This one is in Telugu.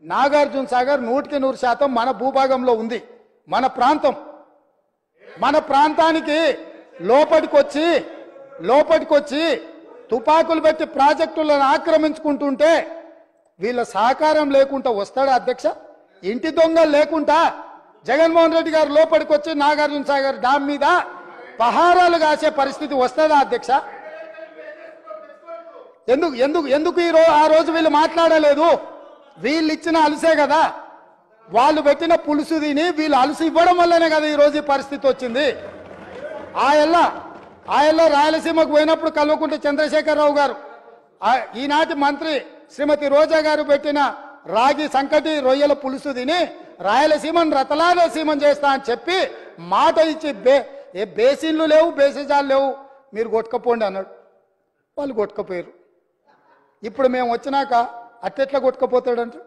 నాగార్జున సాగర్ 100% మన భూభాగంలో ఉంది. మన ప్రాంతం. మన ప్రాంతానికి లోపటికొచ్చి తుపాకులు పెట్టి ప్రాజెక్టులను ఆక్రమించుకుంటుంటే వీళ్ళ సహకారం లేకుండా వస్తాడా అధ్యక్ష? ఇంటి దొంగలు లేకుండా జగన్మోహన్ రెడ్డి గారు లోపలికొచ్చి నాగార్జున సాగర్ డ్యామ్ మీద పహారాలు కాసే పరిస్థితి వస్తుందా అధ్యక్ష? ఎందుకు ఆ రోజు వీళ్ళు మాట్లాడలేదు? వీళ్ళు ఇచ్చిన అలసే కదా, వాళ్ళు పెట్టిన పులుసు తిని వీళ్ళు అలసి ఇవ్వడం వల్లనే కదా ఈ రోజు ఈ పరిస్థితి వచ్చింది. ఆయల్లో రాయలసీమకు పోయినప్పుడు కల్వకుంట్ల చంద్రశేఖరరావు గారు, ఈనాటి మంత్రి శ్రీమతి రోజా గారు పెట్టిన రాగి సంకటి రొయ్యల పులుసు తిని రాయలసీమను రతలాలసీమం చేస్తా అని చెప్పి మాట ఇచ్చి బేసిన్లు లేవు, బేసిజాలు లేవు, మీరు కొట్టుకపోండి అన్నాడు. వాళ్ళు కొట్టుకపోయారు. ఇప్పుడు మేము వచ్చినాక అట్టెట్లా కొట్టుకపోతాడంటే